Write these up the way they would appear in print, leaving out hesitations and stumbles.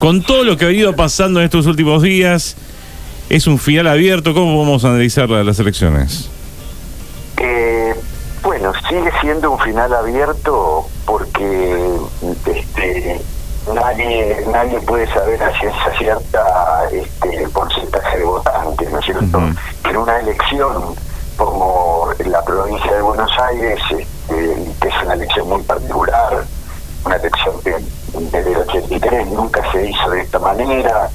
Con todo lo que ha venido pasando en estos últimos días, es un final abierto. ¿Cómo vamos a analizar las elecciones? Bueno, sigue siendo un final abierto porque nadie puede saber a ciencia cierta el porcentaje de votantes, ¿no es cierto? En una elección como la provincia de Buenos Aires, que es una elección muy particular, una elección que desde el 83 nunca se hizo de esta manera.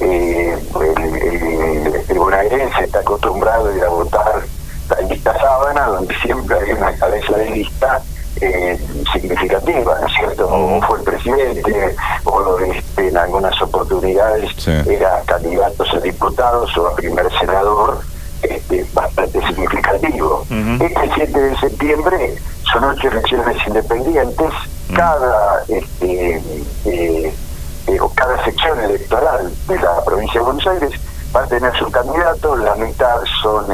El bonaerense está acostumbrado a ir a votar la lista sábana, donde siempre hay una cabeza de lista significativa, ¿no es cierto? O fue el presidente, o en algunas oportunidades era candidatos a diputados o a primer senador, bastante significativo. Este 7 de septiembre son 8 elecciones independientes. Cada sección electoral de la provincia de Buenos Aires va a tener su candidato. La mitad son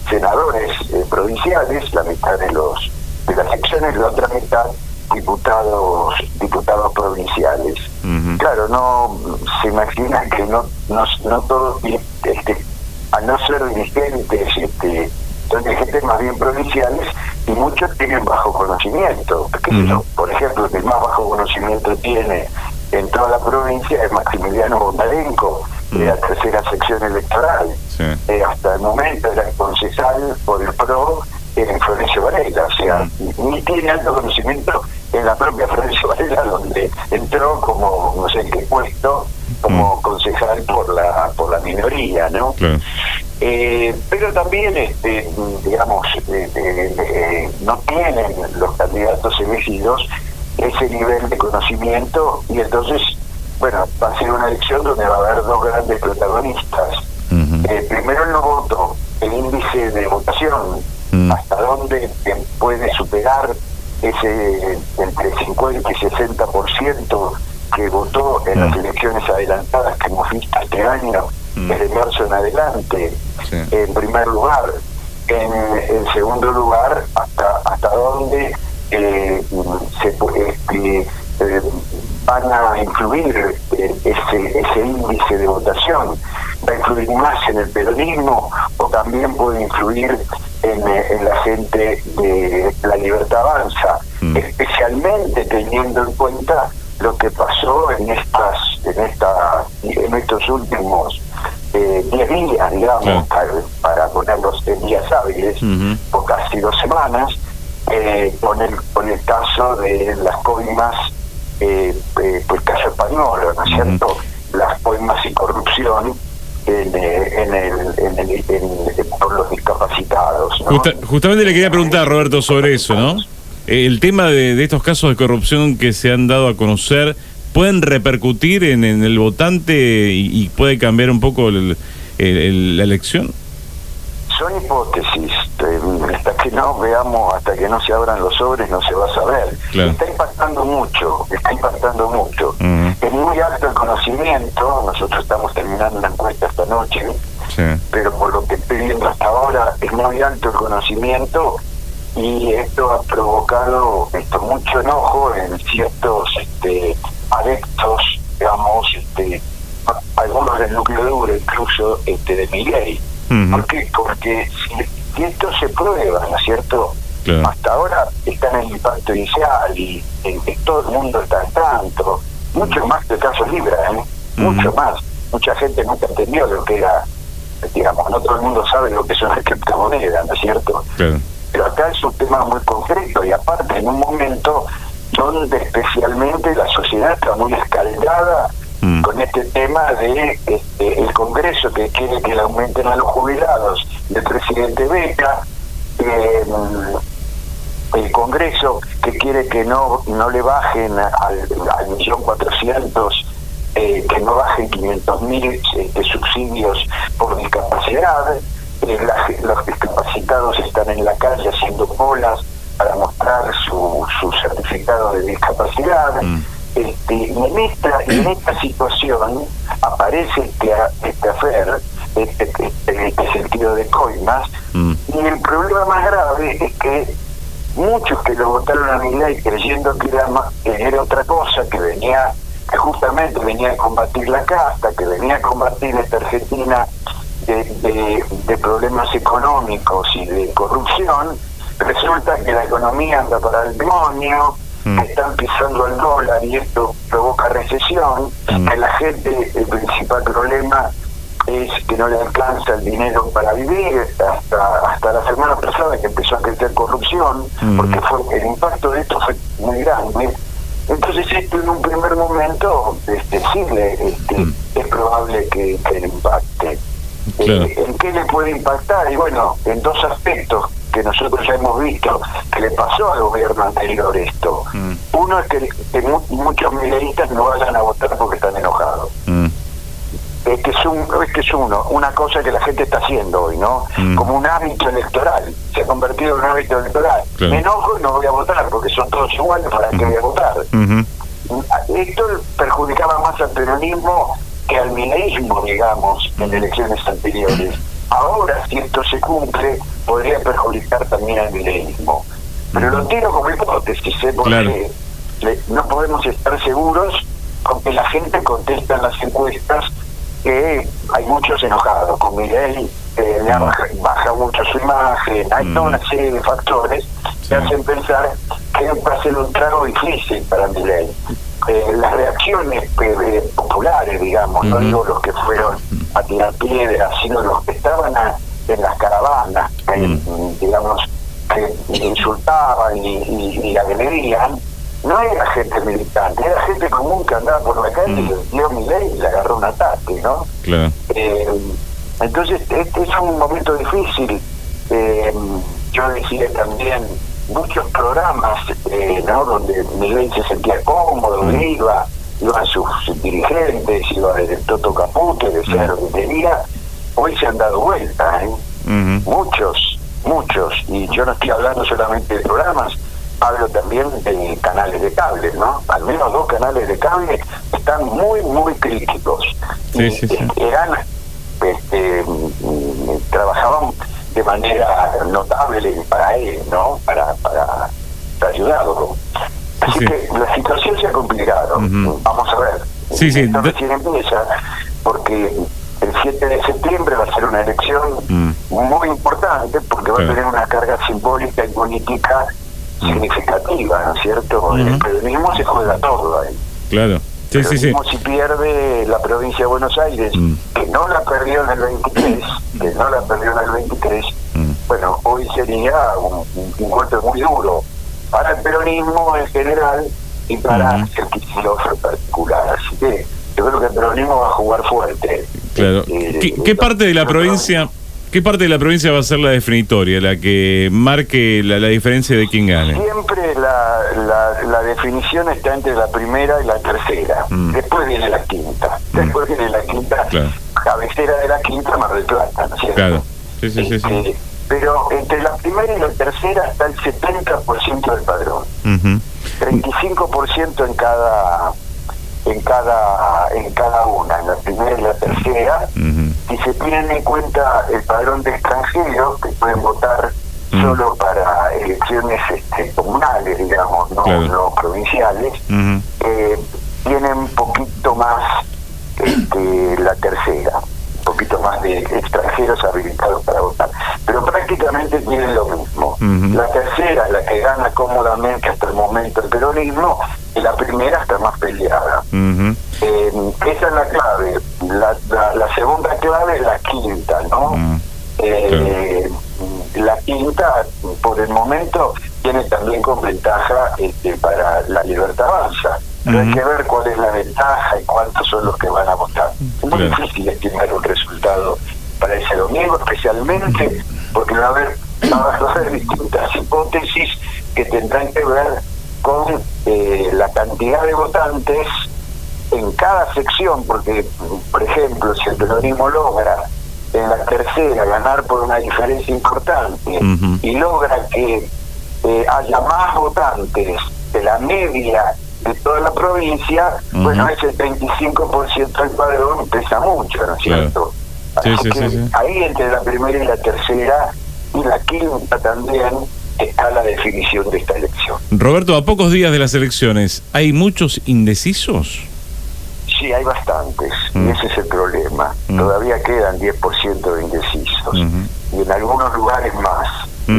senadores provinciales, la mitad de las secciones, la otra mitad diputados provinciales. Claro, no se imagina que no todos, al no ser dirigentes, son dirigentes más bien provinciales, y muchos tienen bajo conocimiento. Por ejemplo, el que más bajo conocimiento tiene en toda la provincia es Maximiliano Bondarenko, de la tercera sección electoral. Hasta el momento era concejal por el PRO en Florencio Varela, o sea, ni tiene alto conocimiento en la propia Florencio Varela, donde entró como no sé en qué puesto, como concejal por la minoría, ¿no? Pero también no tienen los candidatos elegidos ese nivel de conocimiento, y entonces va a ser una elección donde va a haber dos grandes protagonistas. Primero el no voto, el índice de votación, hasta dónde puede superar ese entre 50 y 60% que votó en las elecciones adelantadas que hemos visto este año, desde marzo en adelante, en primer lugar. En segundo lugar, hasta dónde van a influir ese índice de votación. ¿Va a influir más en el peronismo o también puede influir en la gente de La Libertad Avanza? Especialmente teniendo en cuenta lo que pasó en estos últimos 10 días, digamos, para ponerlos en días hábiles, o casi 2 semanas, con el caso de las coimas, el caso español, ¿no es cierto? Las coimas y corrupción por los discapacitados, ¿no? Justamente le quería preguntar, Roberto, sobre eso, ¿no? El tema de estos casos de corrupción que se han dado a conocer, ¿pueden repercutir en el votante y puede cambiar un poco la elección? Son hipótesis. Hasta que no veamos, hasta que no se abran los sobres, no se va a saber. Está impactando mucho. Es muy alto el conocimiento. Nosotros estamos terminando la encuesta esta noche, pero por lo que estoy viendo hasta ahora, es muy alto el conocimiento, y esto ha provocado mucho enojo en ciertos adeptos, digamos, algunos del núcleo duro, incluso de Milei. ¿Por qué? Porque si esto se prueba, ¿no es cierto? Hasta ahora está en el impacto inicial y todo el mundo está al tanto, mucho más que el caso Libra, mucho más. Mucha gente nunca entendió lo que era, digamos, no todo el mundo sabe lo que es una criptomoneda, ¿no es cierto? Pero acá es un tema muy concreto, y aparte en un momento donde especialmente la sociedad está muy escaldada con este tema de el Congreso que quiere que le aumenten a los jubilados, del presidente Beca, el Congreso que quiere que no le bajen al 1.400.000, que no bajen 500.000 subsidios por discapacidad. Los discapacitados están en la calle haciendo colas para mostrar su certificado de discapacidad. Y en esta situación aparece este afer, este sentido de coimas, y el problema más grave es que muchos que lo votaron a Milei creyendo que era otra cosa, que venía que justamente venía a combatir la casta, que venía a combatir esta Argentina de problemas económicos y de corrupción, resulta que la economía anda para el demonio, están pisando el dólar y esto provoca recesión, que la gente, el principal problema es que no le alcanza el dinero para vivir, hasta la semana pasada que empezó a crecer corrupción, porque el impacto de esto fue muy grande. Entonces esto en un primer momento sí es probable que le impacte. Claro. ¿En qué le puede impactar? Y bueno, en dos aspectos que nosotros ya hemos visto que le pasó al gobierno anterior esto. Uno es que muchos mileístas no vayan a votar porque están enojados. Este es una cosa que la gente está haciendo hoy, ¿no? Como un hábito electoral, se ha convertido en un hábito electoral. Claro. Me enojo y no voy a votar porque son todos iguales, ¿para qué voy a votar? Esto perjudicaba más al peronismo que al mileísmo, digamos, en elecciones anteriores. Ahora, si esto se cumple, podría perjudicar también al mileísmo. Pero lo tiro como hipótesis, porque claro, no podemos estar seguros, aunque la gente contesta en las encuestas que hay muchos enojados con Milei, baja mucho su imagen, hay toda una serie de factores que hacen pensar que va a ser un trago difícil para Milei. Las reacciones populares, digamos, no digo los que fueron a tirar piedras, sino los que estaban en las caravanas, digamos, que insultaban y agredían, no era gente militante, era gente común que andaba por la calle y le dio Milei y le agarró un ataque, ¿no? Claro. Entonces, este es un momento difícil. Yo decía también muchos programas, ¿no? Donde Milei se sentía cómodo, iban sus dirigentes, iba el Toto Caputo, decía lo que quería. Hoy se han dado vuelta, muchos, y yo no estoy hablando solamente de programas, hablo también de canales de cable, ¿no? Al menos 2 canales de cable están muy, muy críticos. Sí. Eran, trabajaban de manera notable para él, ¿no? Para ayudarlo. Así que la situación se ha complicado. Vamos a ver. Esto recién empieza, porque el 7 de septiembre va a ser una elección muy importante, porque va a tener una carga simbólica y política significativa, ¿no es cierto? El peronismo se juega todo ahí. Claro. Sí. Si pierde la provincia de Buenos Aires, que no la perdió en el 23, bueno, hoy sería un golpe muy duro para el peronismo en general y para el Kicillof en particular. Así que yo creo que el peronismo va a jugar fuerte. Claro. ¿Qué parte de la provincia? ¿Qué parte de la provincia va a ser la definitoria, la que marque la diferencia de quién gane? Siempre la definición está entre la primera y la tercera. Después viene la quinta. Claro. Cabecera de la quinta, Mar del Plata, ¿no es cierto? Claro. Sí. Pero entre la primera y la tercera está el 70% del padrón. 35% en cada una, en la primera y la tercera. Si se tienen en cuenta el padrón de extranjeros que pueden votar solo para elecciones comunales, digamos, no provinciales, tienen un poquito más la tercera, un poquito más de extranjeros habilitados para votar, pero prácticamente tienen lo mismo. La tercera es la que gana cómodamente hasta el momento el peronismo, y la primera está más peleada. Esa es la clave. La segunda clave es la quinta, ¿no? La quinta, por el momento, tiene también con ventaja para la Libertad Avanza. Pero hay que ver cuál es la ventaja y cuántos son los que van a votar. Es muy difícil estimar un resultado para ese domingo, especialmente porque va a haber distintas hipótesis que tendrán que ver con la cantidad de votantes en cada sección, porque, por ejemplo, si el peronismo logra en la tercera ganar por una diferencia importante y logra que haya más votantes de la media de toda la provincia, bueno, ese 35% del padrón pesa mucho, ¿no es cierto? Así que ahí entre la primera y la tercera y la quinta también está la definición de esta elección. Roberto, a pocos días de las elecciones, ¿hay muchos indecisos? Sí, hay bastantes, y ese es el problema. Todavía quedan 10% de indecisos, y en algunos lugares más, y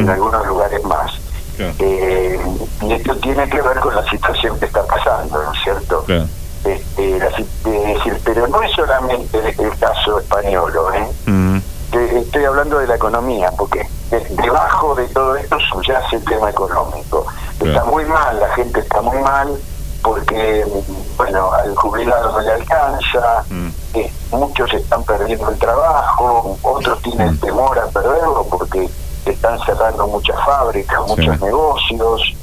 esto tiene que ver con la situación que está pasando, ¿no es cierto? Claro. Pero no es solamente el caso español, estoy hablando de la economía, porque debajo de todo esto subyace el tema económico. Claro. Está muy mal, la gente está muy mal, porque, bueno, al jubilado no le alcanza, muchos están perdiendo el trabajo, otros tienen temor a perderlo porque están cerrando muchas fábricas, muchos negocios,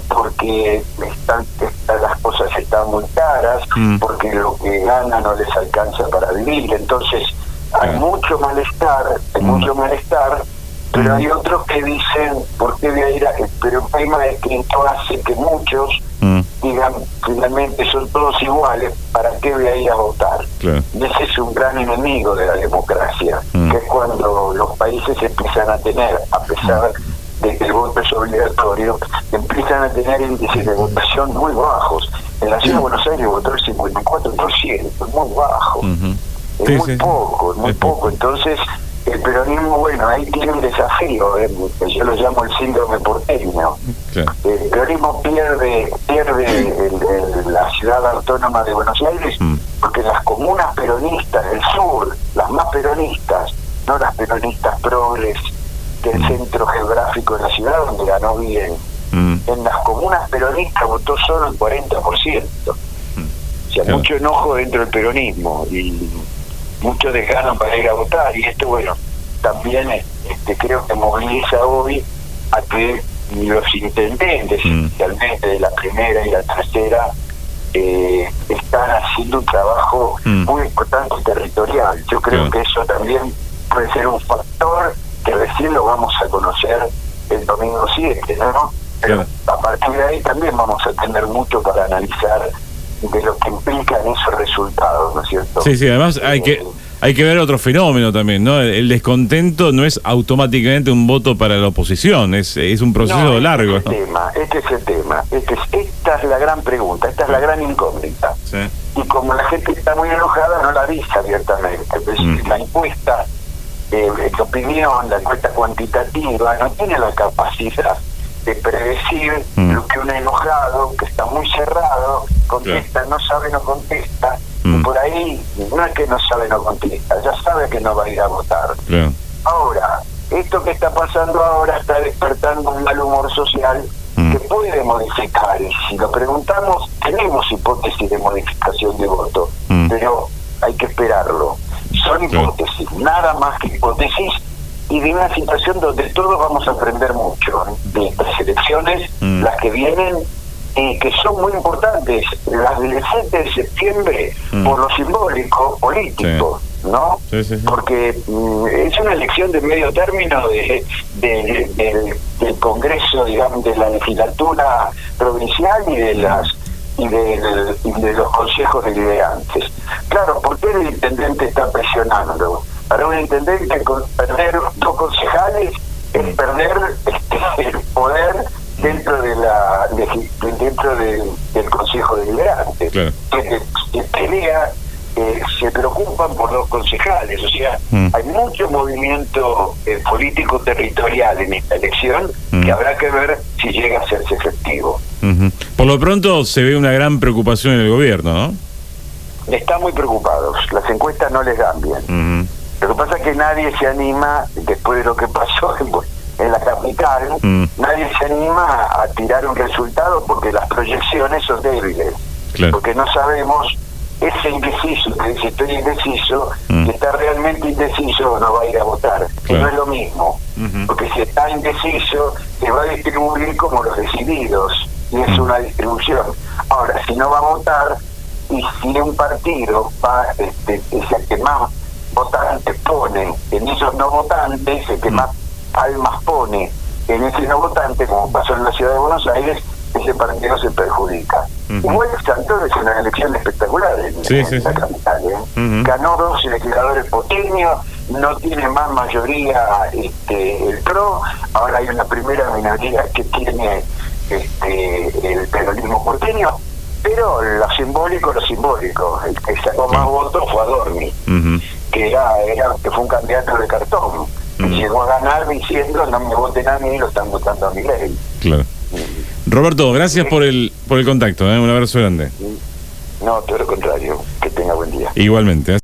porque las cosas están muy caras, porque lo que ganan no les alcanza para vivir. Entonces hay mucho malestar, pero hay otros que dicen, ¿por qué voy a ir a...? Pero el tema es que esto hace que muchos digan, finalmente son todos iguales, ¿para qué voy a ir a votar? Claro. Y ese es un gran enemigo de la democracia, que es cuando los países empiezan a tener, a pesar de que el voto es obligatorio, empiezan a tener índices de votación muy bajos. En la ciudad de Buenos Aires votó el 54%, muy bajo. Es muy poco. Entonces, el peronismo, bueno, ahí tiene un desafío, yo lo llamo el síndrome porteño. El peronismo pierde la ciudad autónoma de Buenos Aires porque las comunas peronistas del sur, las más peronistas, no las peronistas progres del centro geográfico de la ciudad donde ganó bien, en las comunas peronistas votó solo el 40%. O sea, mucho enojo dentro del peronismo y mucho desgano para ir a votar, y esto, bueno, también creo que moviliza hoy a que los intendentes, especialmente de la primera y la tercera, están haciendo un trabajo muy importante territorial. Yo creo que eso también puede ser un factor que recién lo vamos a conocer el domingo 7, ¿no? Pero a partir de ahí también vamos a tener mucho para analizar de lo que implican esos resultados, ¿no es cierto? Sí, además hay que ver otro fenómeno también, ¿no? El descontento no es automáticamente un voto para la oposición, es un proceso largo. Este es el tema. Esta es la gran pregunta, esta es la gran incógnita. Sí. Y como la gente está muy enojada, no la dice abiertamente. La encuesta de opinión, la encuesta cuantitativa, no tiene la capacidad de predecir lo que un enojado, que está muy cerrado, contesta, no sabe, no contesta, y por ahí no es que no sabe, no contesta, ya sabe que no va a ir a votar. Ahora, esto que está pasando ahora está despertando un mal humor social que puede modificar, y si lo preguntamos, tenemos hipótesis de modificación de voto, pero hay que esperarlo. Son hipótesis, nada más que hipótesis, y de una situación donde todos vamos a aprender mucho de estas elecciones, las que vienen, que son muy importantes, las del 7 de septiembre, por lo simbólico político, ¿no? Porque es una elección de medio término del Congreso, digamos, de la legislatura provincial y de los consejos deliberantes. Claro, ¿por qué el intendente está presionando? Para un intendente, perder 2 concejales es perder el poder dentro del Consejo Deliberante. Que pelea, se preocupan por 2 concejales, o sea, hay mucho movimiento político territorial en esta elección que habrá que ver si llega a hacerse efectivo. Por lo pronto se ve una gran preocupación en el gobierno, ¿no? Están muy preocupados, las encuestas no les dan bien. Lo que pasa es que nadie se anima, después de lo que pasó en la capital, nadie se anima a tirar un resultado porque las proyecciones son débiles. Porque no sabemos, ese indeciso que dice estoy indeciso, que está realmente indeciso, no va a ir a votar. Que no es lo mismo. Porque si está indeciso, se va a distribuir como los decididos, y es una distribución. Ahora, si no va a votar, y si un partido es el que más votantes pone en esos no votantes, el que más almas pone en ese no votante, como pasó en la ciudad de Buenos Aires, ese partido se perjudica. Igual Santoro es una elección espectacular en la capital. Ganó 2 legisladores porteños, no tiene más mayoría el PRO, ahora hay una primera minoría que tiene el peronismo porteño, Pero lo simbólico, el que sacó más votos fue Adorni, que fue un candidato de cartón, que llegó a ganar diciendo no me voten a mí, lo están votando a Milei. Claro. Roberto, gracias por el contacto, un abrazo grande. No, todo lo contrario, que tenga buen día. Igualmente.